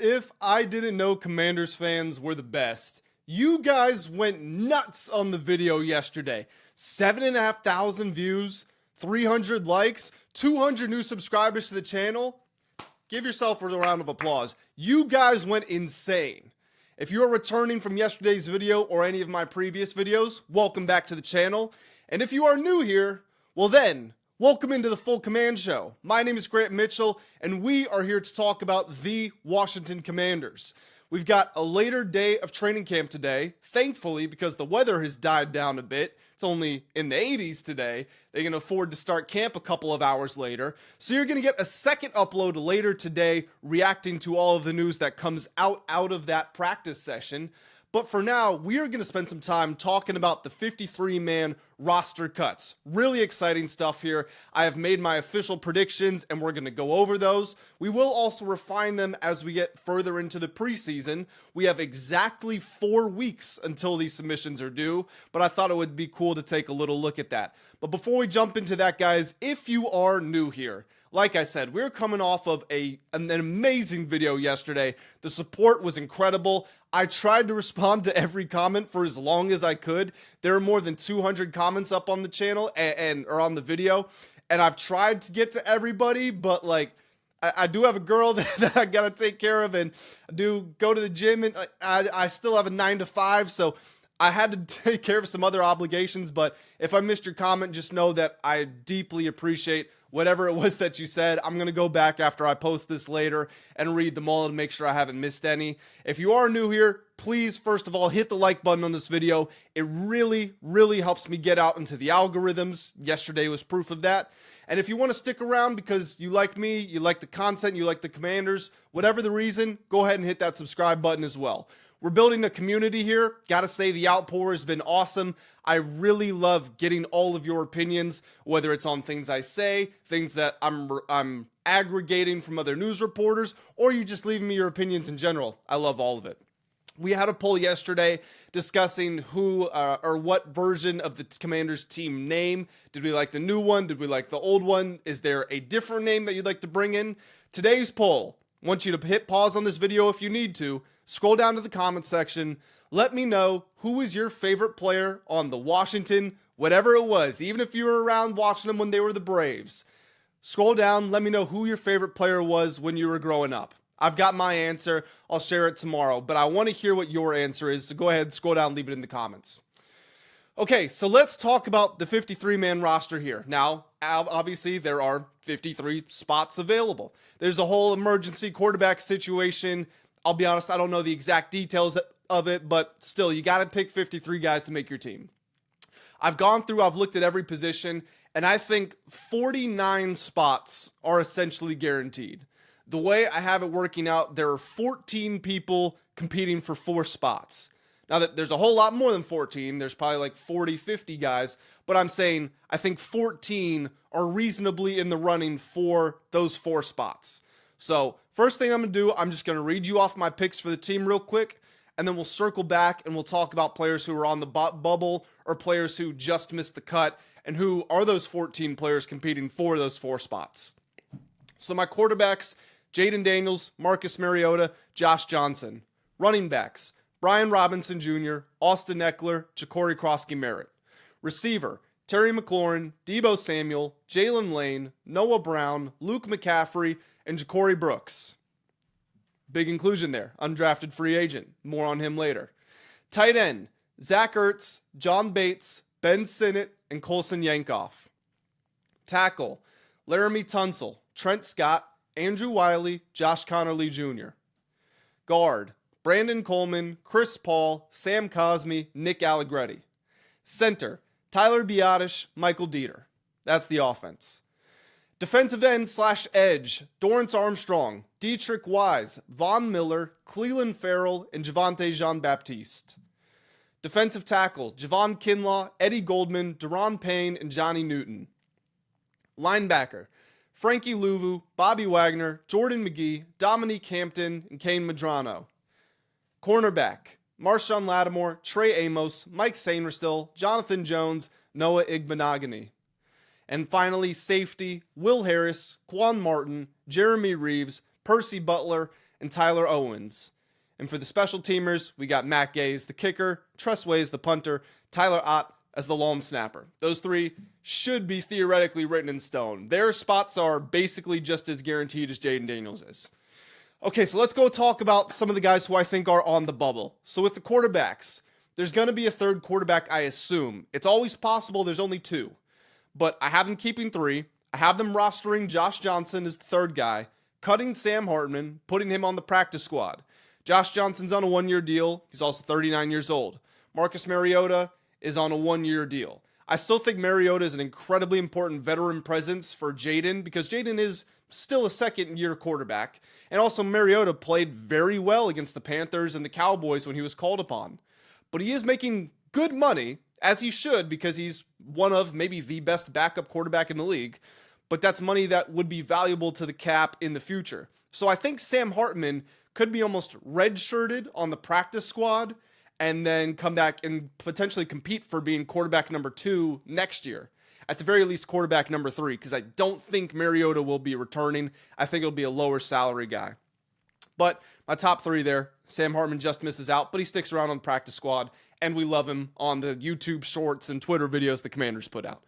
if I didn't know Commanders fans were the best. You guys went nuts on the video yesterday. 7,500 views, 300 likes, 200 new subscribers to the channel. Give yourself a round of applause. You guys went insane. If you are returning from yesterday's video or any of my previous videos, welcome back to the channel. And if you are new here, well then, welcome into the Full Command Show. My name is Grant Mitchell, and we are here to talk about the Washington Commanders. We've got a later day of training camp today, thankfully, because the weather has died down a bit. It's only in the 80s today. They can afford to start camp a couple of hours later. So you're going to get a second upload later today reacting to all of the news that comes out of that practice session. But for now, we are going to spend some time talking about the 53-man roster cuts. Really exciting stuff here. I have made my official predictions, and we're going to go over those. We will also refine them as we get further into the preseason. We have exactly 4 weeks until these submissions are due, but I thought it would be cool to take a little look at that. But before we jump into that, guys, if you are new here, like I said, we're coming off of an amazing video yesterday. The support was incredible. I tried to respond to every comment for as long as I could. There are more than 200 comments up on the channel or on the video, and I've tried to get to everybody, but like I do have a girl that I gotta take care of, and I do go to the gym, and I still have a 9 to 5, so I had to take care of some other obligations. But if I missed your comment, just know that I deeply appreciate whatever it was that you said. I'm going to go back after I post this later and read them all to make sure I haven't missed any. If you are new here, please, first of all, hit the like button on this video. It really, really helps me get out into the algorithms. Yesterday was proof of that. And if you want to stick around because you like me, you like the content, you like the Commanders, whatever the reason, go ahead and hit that subscribe button as well. We're building a community here. Gotta say, the outpour has been awesome. I really love getting all of your opinions, whether it's on things I say, things that I'm aggregating from other news reporters, or you just leaving me your opinions in general. I love all of it. We had a poll yesterday discussing who or what version of the Commanders team name. Did we like the new one? Did we like the old one? Is there a different name that you'd like to bring in? Today's poll. I want you to hit pause on this video if you need to. Scroll down to the comment section. Let me know who is your favorite player on the Washington, whatever it was, even if you were around watching them when they were the Braves. Scroll down. Let me know who your favorite player was when you were growing up. I've got my answer. I'll share it tomorrow, but I want to hear what your answer is. So go ahead, scroll down, leave it in the comments. Okay, so let's talk about the 53-man roster here. Now, obviously, there are 53 spots available. There's a whole emergency quarterback situation. I'll be honest, I don't know the exact details of it, but still, you got to pick 53 guys to make your team. I've looked at every position, and I think 49 spots are essentially guaranteed. The way I have it working out, there are 14 people competing for 4 spots. Now, there's a whole lot more than 14. There's probably like 40, 50 guys, but I'm saying I think 14 are reasonably in the running for those 4 spots. So first thing I'm going to do, I'm just going to read you off my picks for the team real quick, and then we'll circle back and we'll talk about players who are on the bubble or players who just missed the cut, and who are those 14 players competing for those 4 spots. So my quarterbacks, Jaden Daniels, Marcus Mariota, Josh Johnson. Running backs, Brian Robinson Jr., Austin Eckler, Ja'Corey Merritt. Receiver, Terry McLaurin, Deebo Samuel, Jalen Lane, Noah Brown, Luke McCaffrey, and Ja'Corey Brooks. Big inclusion there. Undrafted free agent. More on him later. Tight end, Zach Ertz, John Bates, Ben Sinnott, and Colson Yankoff. Tackle, Laramie Tunsil, Trent Scott, Andrew Wiley, Josh Connerly Jr. Guard, Brandon Coleman, Chris Paul, Sam Cosmi, Nick Allegretti. Center, Tyler Biadasz, Michael Dieter. That's the offense. Defensive end / edge, Dorrance Armstrong, Dietrich Wise, Von Miller, Cleveland Farrell, and Javonte Jean-Baptiste. Defensive tackle, Javon Kinlaw, Eddie Goldman, Deron Payne, and Johnny Newton. Linebacker, Frankie Louvu, Bobby Wagner, Jordan McGee, Dominique Hampton, and Kain Medrano. Cornerback, Marshawn Lattimore, Trey Amos, Mike Sainristil, Jonathan Jones, Noah Igbenogany. And finally, safety, Will Harris, Quan Martin, Jeremy Reeves, Percy Butler, and Tyler Owens. And for the special teamers, we got Matt Gay as the kicker, Tress Way as the punter, Tyler Ott as the long snapper. Those three should be theoretically written in stone. Their spots are basically just as guaranteed as Jaden Daniels is. Okay, so let's go talk about some of the guys who I think are on the bubble. So with the quarterbacks, there's going to be a third quarterback, I assume. It's always possible there's only two. But I have them keeping three. I have them rostering Josh Johnson as the third guy, cutting Sam Hartman, putting him on the practice squad. Josh Johnson's on a one-year deal. He's also 39 years old. Marcus Mariota is on a one-year deal. I still think Mariota is an incredibly important veteran presence for Jaden because Jaden is still a second-year quarterback. And also Mariota played very well against the Panthers and the Cowboys when he was called upon. But he is making good money, as he should, because he's one of maybe the best backup quarterback in the league. But that's money that would be valuable to the cap in the future. So I think Sam Hartman could be almost redshirted on the practice squad and then come back and potentially compete for being quarterback number 2 next year. At the very least, quarterback number 3, because I don't think Mariota will be returning. I think it'll be a lower salary guy. But my top 3 there, Sam Hartman just misses out, but he sticks around on the practice squad, and we love him on the YouTube shorts and Twitter videos the Commanders put out.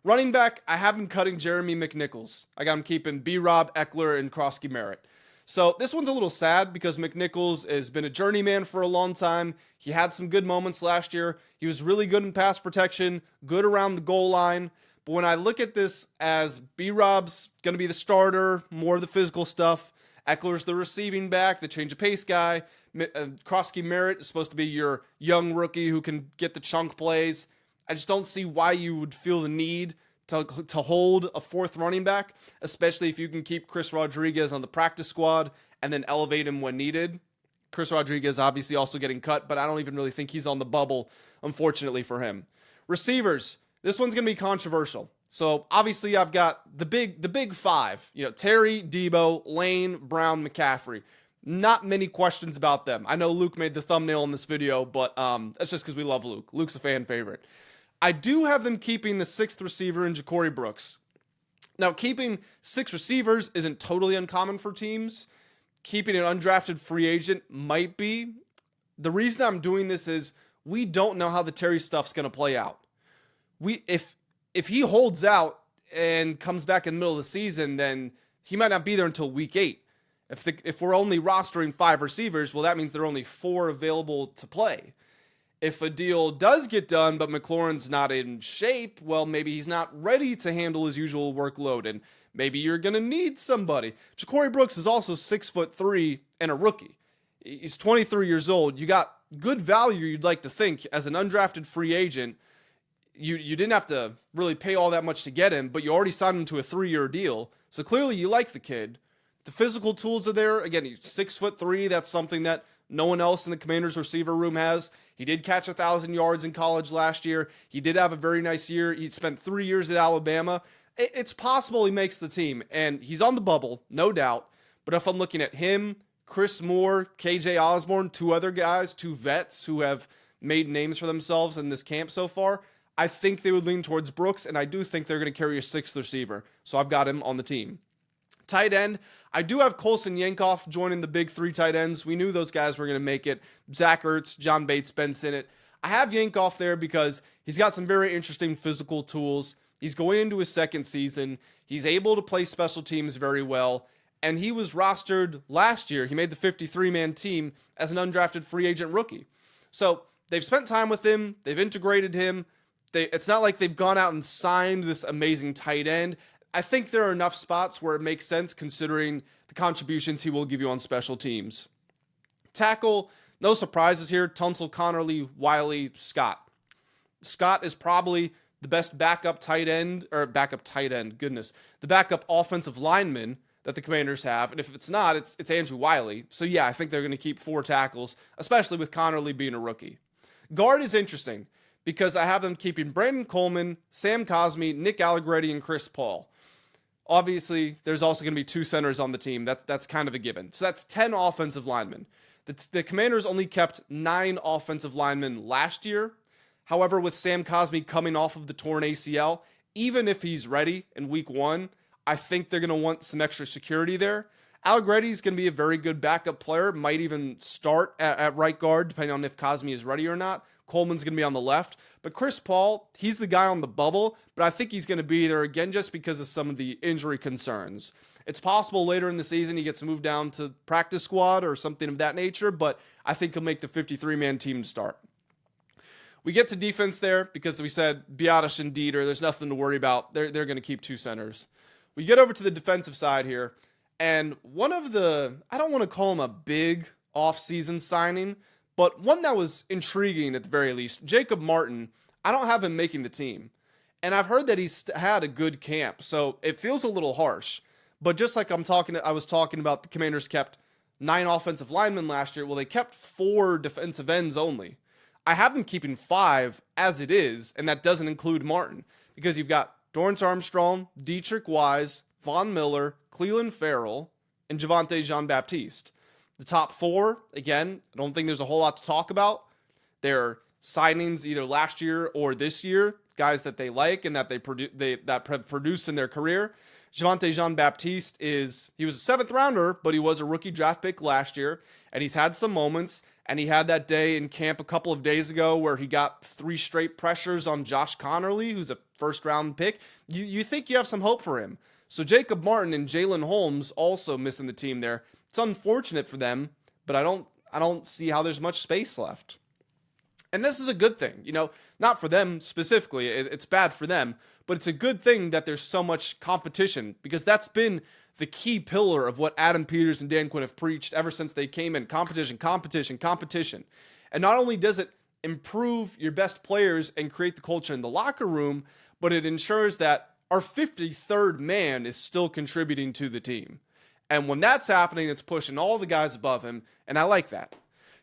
Running back, I have him cutting Jeremy McNichols. I got him keeping B-Rob, Eckler, and Krosky Merritt. So this one's a little sad because McNichols has been a journeyman for a long time. He had some good moments last year. He was really good in pass protection, good around the goal line. But when I look at this as B-Rob's going to be the starter, more of the physical stuff, Eckler's the receiving back, the change of pace guy, Krosky Merritt is supposed to be your young rookie who can get the chunk plays. I just don't see why you would feel the need to hold a fourth running back, especially if you can keep Chris Rodriguez on the practice squad and then elevate him when needed. Chris Rodriguez obviously also getting cut, but I don't even really think he's on the bubble, unfortunately for him. Receivers, this one's going to be controversial. So obviously I've got the big five, Terry, Debo, Lane, Brown, McCaffrey. Not many questions about them. I know Luke made the thumbnail in this video, but that's just because we love Luke. Luke's a fan favorite. I do have them keeping the 6th receiver in Ja'Corey Brooks. Now, keeping 6 receivers isn't totally uncommon for teams. Keeping an undrafted free agent might be. The reason I'm doing this is we don't know how the Terry stuff's going to play out. If he holds out and comes back in the middle of the season, then he might not be there until week 8. If we're only rostering 5 receivers, well, that means there are only 4 available to play. If a deal does get done, but McLaurin's not in shape, well, maybe he's not ready to handle his usual workload, and maybe you're going to need somebody. Ja'Corey Brooks is also 6'3" and a rookie. He's 23 years old. You got good value, you'd like to think, as an undrafted free agent. You didn't have to really pay all that much to get him, but you already signed him to a 3-year deal. So clearly you like the kid. The physical tools are there. Again, he's 6'3". That's something that no one else in the Commanders receiver room has. He did catch 1,000 yards in college last year. He did have a very nice year. He spent 3 years at Alabama. It's possible he makes the team, and he's on the bubble, no doubt. But if I'm looking at him, Chris Moore, KJ Osborne, 2 other guys, 2 vets who have made names for themselves in this camp so far, I think they would lean towards Brooks, and I do think they're going to carry a 6th receiver. So I've got him on the team. Tight end, I do have Colson Yankoff joining the big 3 tight ends. We knew those guys were going to make it. Zach Ertz, John Bates, Ben Sinnott. I have Yankoff there because he's got some very interesting physical tools. He's going into his 2nd season. He's able to play special teams very well. And he was rostered last year. He made the 53-man team as an undrafted free agent rookie. So they've spent time with him. They've integrated him. It's not like they've gone out and signed this amazing tight end. I think there are enough spots where it makes sense considering the contributions he will give you on special teams. Tackle, no surprises here. Tunsil, Connerly, Wiley, Scott. Scott is probably the best backup offensive lineman that the Commanders have. And if it's not, it's Andrew Wiley. So yeah, I think they're going to keep 4 tackles, especially with Connerly being a rookie. Guard is interesting because I have them keeping Brandon Coleman, Sam Cosmi, Nick Allegretti, and Chris Paul. Obviously, there's also going to be 2 centers on the team. That's kind of a given. So that's 10 offensive linemen. The Commanders only kept 9 offensive linemen last year. However, with Sam Cosmi coming off of the torn ACL, even if he's ready in week 1, I think they're going to want some extra security there. Allegretti's going to be a very good backup player, might even start at right guard, depending on if Cosmi is ready or not. Coleman's going to be on the left. But Chris Paul, he's the guy on the bubble, but I think he's going to be there again just because of some of the injury concerns. It's possible later in the season he gets moved down to practice squad or something of that nature, but I think he'll make the 53-man team to start. We get to defense there because we said Biadasz and Dieter, there's nothing to worry about. They're going to keep two centers. We get over to the defensive side here, and one of the, I don't want to call him a big offseason signing, but one that was intriguing at the very least, Jacob Martin. I don't have him making the team. And I've heard that he's had a good camp, so it feels a little harsh. But just like I was talking about, the Commanders kept 9 offensive linemen last year. Well, they kept 4 defensive ends only. I have them keeping 5 as it is, and that doesn't include Martin, because you've got Dorrance Armstrong, Dietrich Wise, Von Miller, Cleveland Farrell, and Javonte Jean-Baptiste. The top 4, again, I don't think there's a whole lot to talk about. They're signings either last year or this year, guys that they like and that that have produced in their career. Javonte Jean-Baptiste he was a 7th rounder, but he was a rookie draft pick last year, and he's had some moments, and he had that day in camp a couple of days ago where he got 3 straight pressures on Josh Connerly, who's a 1st-round pick. You think you have some hope for him. So Jacob Martin and Jalen Holmes also missing the team there. It's unfortunate for them, but I don't see how there's much space left. And this is a good thing, not for them specifically. It's bad for them, but it's a good thing that there's so much competition, because that's been the key pillar of what Adam Peters and Dan Quinn have preached ever since they came in. Competition, competition, competition. And not only does it improve your best players and create the culture in the locker room, but it ensures that our 53rd man is still contributing to the team. And when that's happening, it's pushing all the guys above him, and I like that.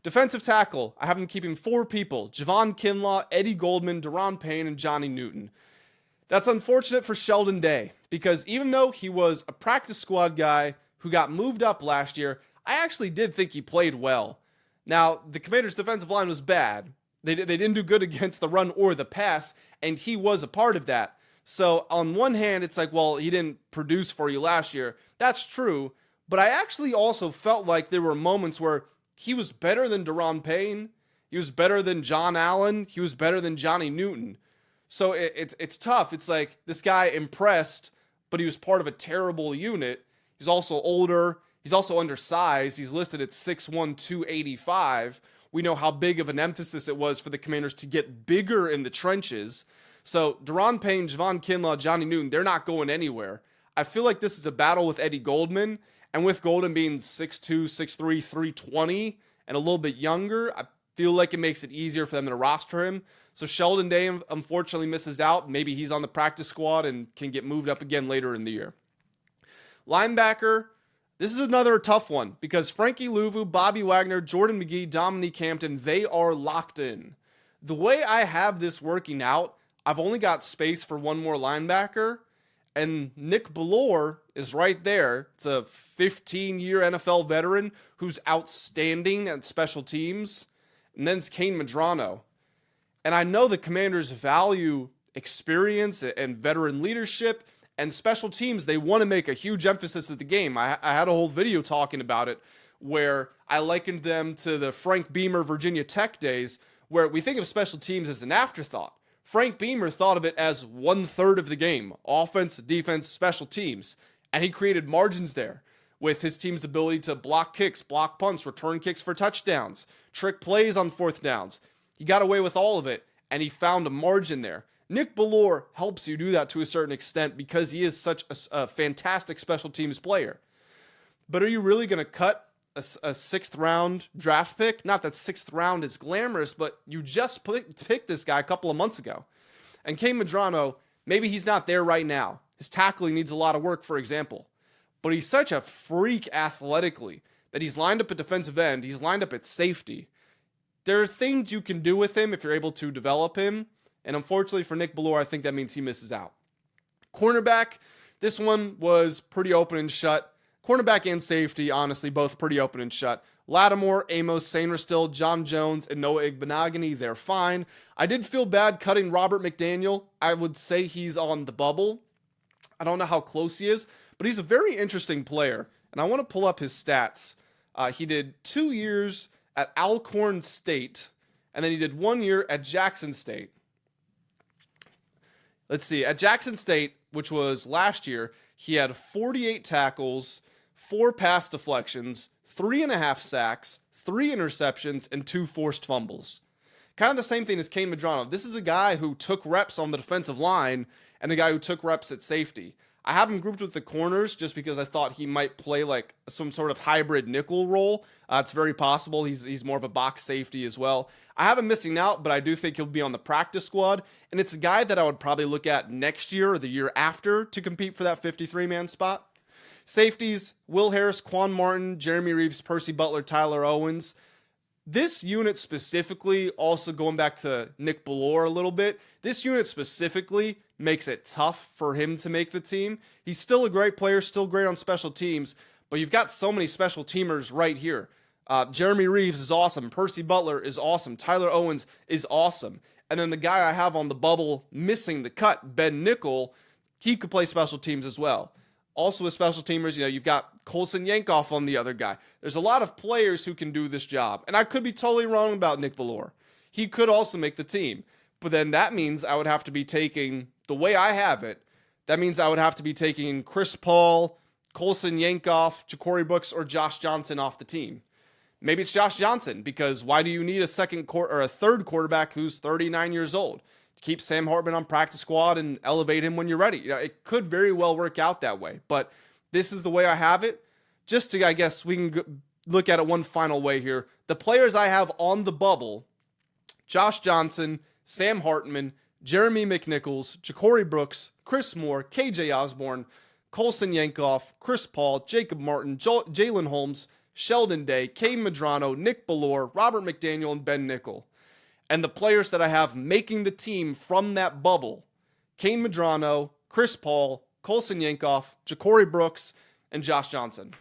Defensive tackle, I have him keeping 4 people: Javon Kinlaw, Eddie Goldman, Deron Payne, and Johnny Newton. That's unfortunate for Sheldon Day, because even though he was a practice squad guy who got moved up last year, I actually did think he played well. Now, the Commanders' defensive line was bad. They didn't do good against the run or the pass, and he was a part of that. So on one hand, it's like, well, he didn't produce for you last year. That's true, but I actually also felt like there were moments where he was better than Deron Payne. He was better than John Allen. He was better than Johnny Newton. So it's tough. It's like this guy impressed, but he was part of a terrible unit. He's also older. He's also undersized. He's listed at 6'1", 285. We know how big of an emphasis it was for the Commanders to get bigger in the trenches. So Deron Payne, Javon Kinlaw, Johnny Newton, they're not going anywhere. I feel like this is a battle with Eddie Goldman, and with Golden being 6'2", 6'3", 320, and a little bit younger, I feel like it makes it easier for them to roster him. So Sheldon Day unfortunately misses out. Maybe he's on the practice squad and can get moved up again later in the year. Linebacker, this is another tough one because Frankie Louvu, Bobby Wagner, Jordan McGee, Dominique Hampton, they are locked in. The way I have this working out, I've only got space for one more linebacker, and Nick Bellore is right there. It's a 15-year NFL veteran who's outstanding at special teams. And then it's Kain Medrano. And I know the Commanders value experience and veteran leadership and special teams. They want to make a huge emphasis of the game. I had a whole video talking about it where I likened them to the Frank Beamer Virginia Tech days, where we think of special teams as an afterthought. Frank Beamer thought of it as 1/3 of the game: offense, defense, special teams. And he created margins there with his team's ability to block kicks, block punts, return kicks for touchdowns, trick plays on 4th downs. He got away with all of it, and he found a margin there. Nick Bellore helps you do that to a certain extent because he is such a fantastic special teams player. But are you really going to cut a 6th round draft pick? Not that 6th round is glamorous, but you just picked this guy a couple of months ago. And Kain Medrano, maybe he's not there right now. His tackling needs a lot of work, for example. But he's such a freak athletically that he's lined up at defensive end. He's lined up at safety. There are things you can do with him if you're able to develop him. And unfortunately for Nick Bellore, I think that means he misses out. Cornerback, this one was pretty open and shut. Cornerback and safety, honestly, both pretty open and shut. Lattimore, Amos, Sainristil, John Jones, and Noah Igbenogany, they're fine. I did feel bad cutting Robert McDaniel. I would say he's on the bubble. I don't know how close he is, but he's a very interesting player. And I want to pull up his stats. He did 2 years at Alcorn State, and then he did 1 year at Jackson State. Let's see. At Jackson State, which was last year, he had 48 tackles, 4 pass deflections, 3.5 sacks, 3 interceptions, and 2 forced fumbles. Kind of the same thing as Kain Medrano. This is a guy who took reps on the defensive line and a guy who took reps at safety. I have him grouped with the corners just because I thought he might play like some sort of hybrid nickel role. It's very possible. He's more of a box safety as well. I have him missing out, but I do think he'll be on the practice squad. And it's a guy that I would probably look at next year or the year after to compete for that 53-man spot. Safeties, Will Harris, Quan Martin, Jeremy Reeves, Percy Butler, Tyler Owens. This unit specifically, also going back to Nick Bellore a little bit, this unit specifically makes it tough for him to make the team. He's still a great player, still great on special teams, but you've got so many special teamers right here. Jeremy Reeves is awesome. Percy Butler is awesome. Tyler Owens is awesome. And then the guy I have on the bubble missing the cut, Ben Nickel, he could play special teams as well. Also with special teamers, you've got Colson Yankoff on the other guy. There's a lot of players who can do this job. And I could be totally wrong about Nick Bellore. He could also make the team. But then that means I would have to be taking, the way I have it, that means I would have to be taking Chris Paul, Colson Yankoff, Ja'Corey Brooks, or Josh Johnson off the team. Maybe it's Josh Johnson, because why do you need a third quarterback who's 39 years old? Keep Sam Hartman on practice squad and elevate him when you're ready. It could very well work out that way, but this is the way I have it. Just to, I guess, we can look at it one final way here. The players I have on the bubble: Josh Johnson, Sam Hartman, Jeremy McNichols, Ja'Corey Brooks, Chris Moore, KJ Osborne, Colson Yankoff, Chris Paul, Jacob Martin, Jalen Holmes, Sheldon Day, Kain Medrano, Nick Bellore, Robert McDaniel, and Ben Nickel. And the players that I have making the team from that bubble: Kain Medrano, Chris Paul, Colson Yankoff, Ja'Corey Brooks, and Josh Johnson.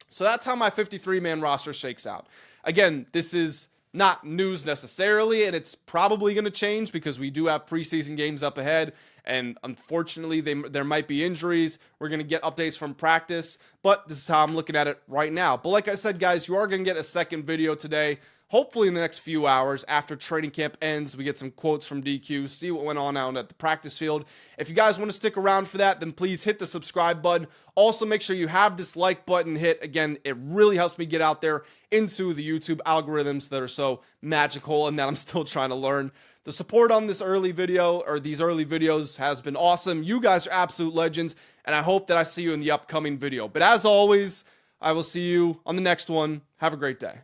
So that's how my 53-man roster shakes out. Again, this is not news necessarily, and it's probably going to change because we do have preseason games up ahead, and unfortunately there might be injuries. We're going to get updates from practice, but this is how I'm looking at it right now. But like I said, guys, you are going to get a second video today. Hopefully in the next few hours after training camp ends, we get some quotes from DQ, see what went on out at the practice field. If you guys want to stick around for that, then please hit the subscribe button. Also, make sure you have this like button hit. Again, it really helps me get out there into the YouTube algorithms that are so magical and that I'm still trying to learn. The support on this early video, or these early videos, has been awesome. You guys are absolute legends, and I hope that I see you in the upcoming video. But as always, I will see you on the next one. Have a great day.